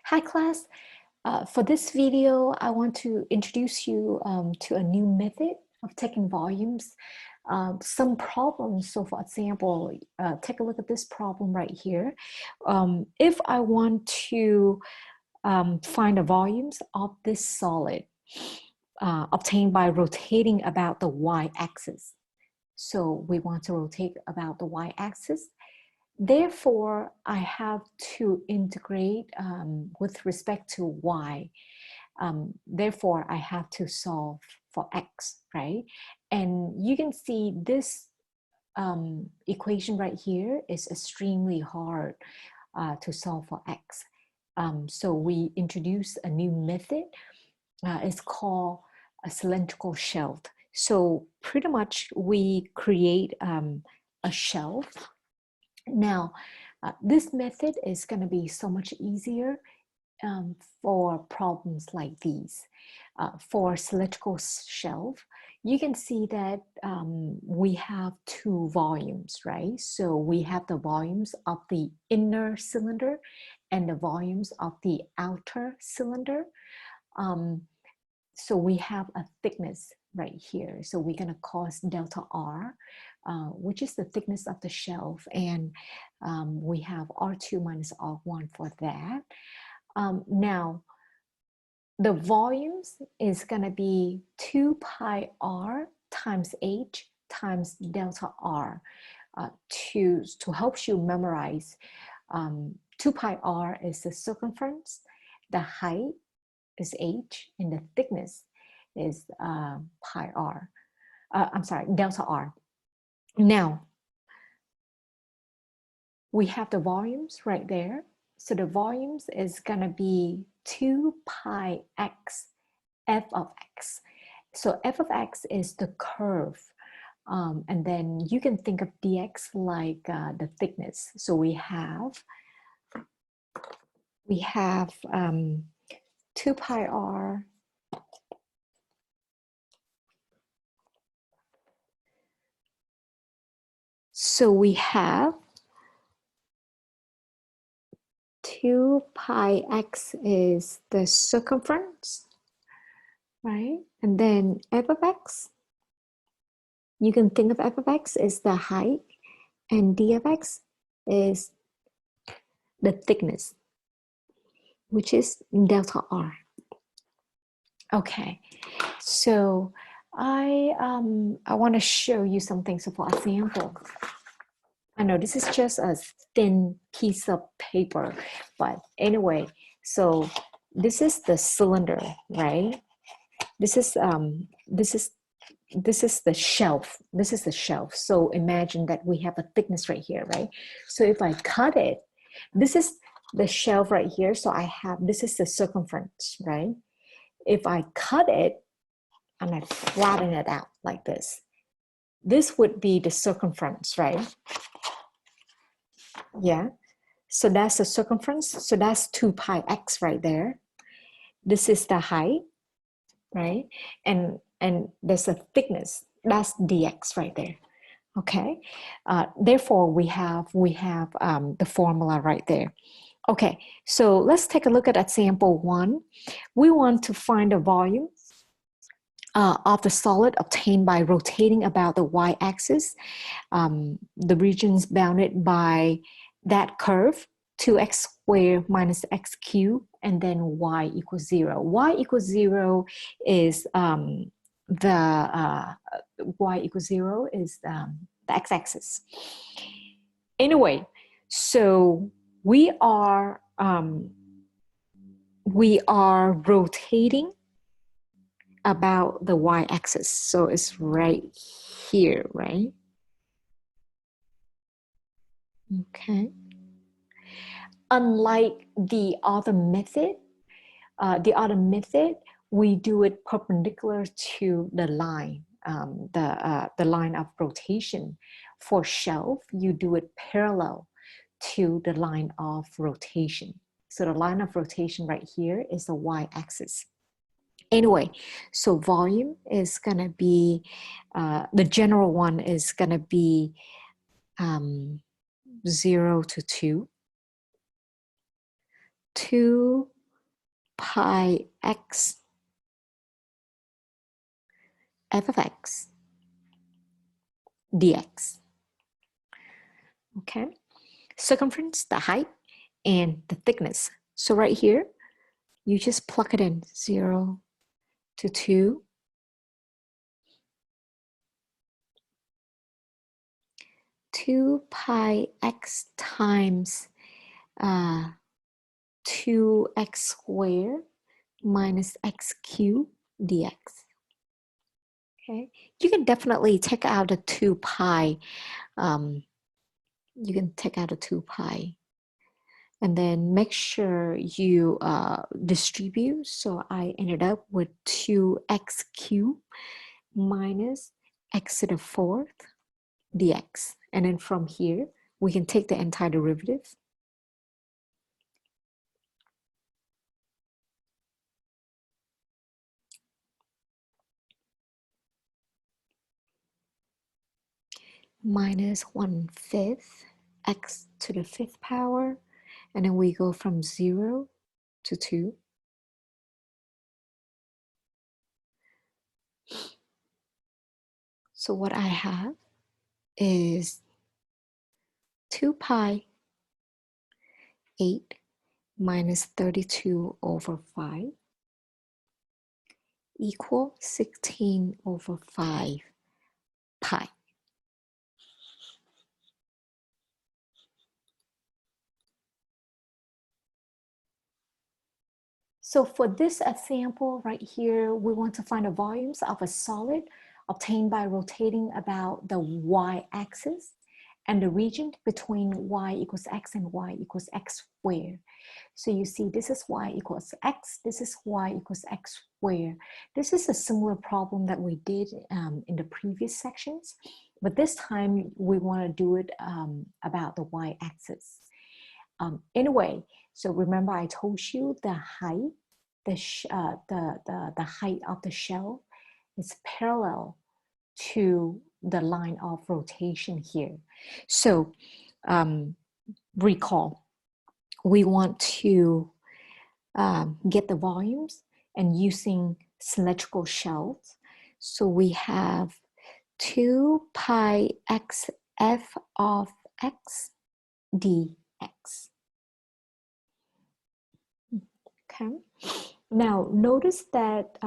Hi class, for this video, I want to introduce you to a new method of taking volumes. Some problems, so for example, take a look at this problem right here. If I want to find the volumes of this solid obtained by rotating about the y-axis. So we want to rotate about the y-axis. Therefore, I have to integrate with respect to y. Therefore, I have to solve for x, right? And you can see this equation right here is extremely hard to solve for x. So we introduce a new method. It's called a cylindrical shell. So pretty much we create a shell. Now, this method is going to be so much easier for problems like these. For cylindrical shell, you can see that we have two volumes, right? So we have the volumes of the inner cylinder and the volumes of the outer cylinder. So we have a thickness right here. So we're going to call delta R, which is the thickness of the shelf. And we have R2 minus R1 for that. Now, the volumes is going to be 2 pi R times H times delta R. To help you memorize, 2 pi R is the circumference, the height is H, and the thickness is pi R. I'm sorry, delta R. Now, we have the volumes right there. So the volumes is going to be 2 pi x f of x. So f of x is the curve. And then you can think of dx like the thickness. So we have 2 pi r so we have 2 pi x is the circumference, right? And then f of x, you can think of f of x is the height, and d of x is the thickness, which is delta r. Okay, so I want to show you something. So for example, I know this is just a thin piece of paper, but anyway, so this is the cylinder, right? This is the shelf. This is the shelf. So imagine that we have a thickness right here, right? So if I cut it, this is the shelf right here. So I have, this is the circumference, right? If I cut it and I flatten it out like this would be the circumference, right? Yeah. So that's the circumference. So that's 2 pi x right there. This is the height, right? And there's a thickness. That's dx right there. Okay. Therefore, we have the formula right there. Okay. So let's take a look at example 1. We want to find the volume of the solid obtained by rotating about the y-axis. The regions bounded by that curve, 2x squared minus x cubed, and then y equals 0. Y equals 0 is the x-axis. Anyway, so we are rotating about the y-axis. So it's right here, right? Okay. Unlike the other method, we do it perpendicular to the line, the line of rotation. For shelf, you do it parallel to the line of rotation. So the line of rotation right here is the y-axis. Anyway, so volume is going to be, the general one is going to be 0 to 2. 2 pi x f of x dx. Okay, circumference, the height, and the thickness. So right here, you just plug it in, 0 to 2. 2 pi x times 2x squared minus x cubed dx. Okay, you can definitely take out the 2 pi. You can take out the 2 pi. And then make sure you distribute. So I ended up with 2x cubed minus x to the 4th dx. And then from here, we can take the antiderivative. Minus 1/5 x to the 5th power. And then we go from 0 to 2. So what I have is 2 pi 8 minus 32 over 5 equal 16 over 5 pi. So for this example right here, we want to find the volumes of a solid obtained by rotating about the y-axis and the region between y equals x and y equals x squared. So you see this is y equals x, this is y equals x squared. This is a similar problem that we did in the previous sections, but this time we want to do it about the y-axis. Anyway, so remember I told you the height, the height of the shell is parallel to the line of rotation here. So recall, we want to get the volumes and using cylindrical shells. So we have 2 pi x f of x dx. Okay, now notice that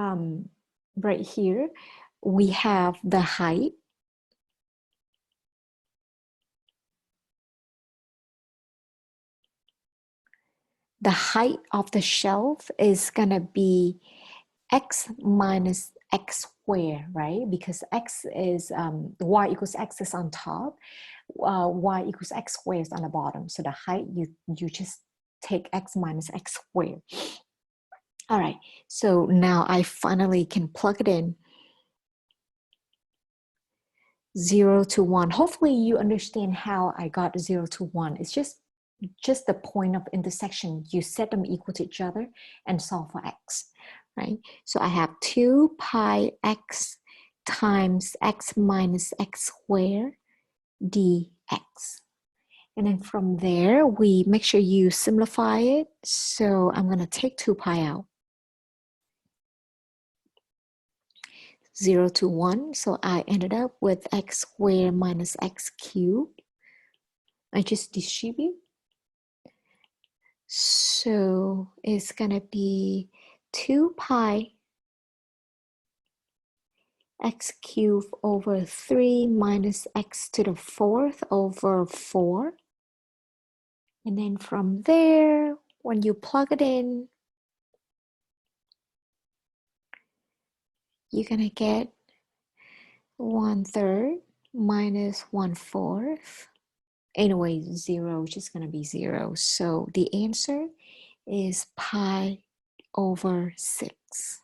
right here we have the height. The height of the shelf is gonna be x minus x squared, right? Because x is, y equals x is on top, y equals x squared is on the bottom. So the height, you just take x minus x squared. All right, so now I finally can plug it in. 0 to 1. Hopefully you understand how I got 0 to 1. It's just the point of intersection. You set them equal to each other and solve for x, right? So I have 2 pi x times x minus x squared dx. And then from there, we make sure you simplify it. So I'm going to take 2 pi out. 0 to 1. So I ended up with x squared minus x cubed. I just distribute. So it's going to be 2 pi x cubed over 3 minus x to the 4th over 4. And then from there, when you plug it in, you're going to get 1/3 minus 1/4. Anyway, 0 is just going to be 0. So the answer is pi over 6.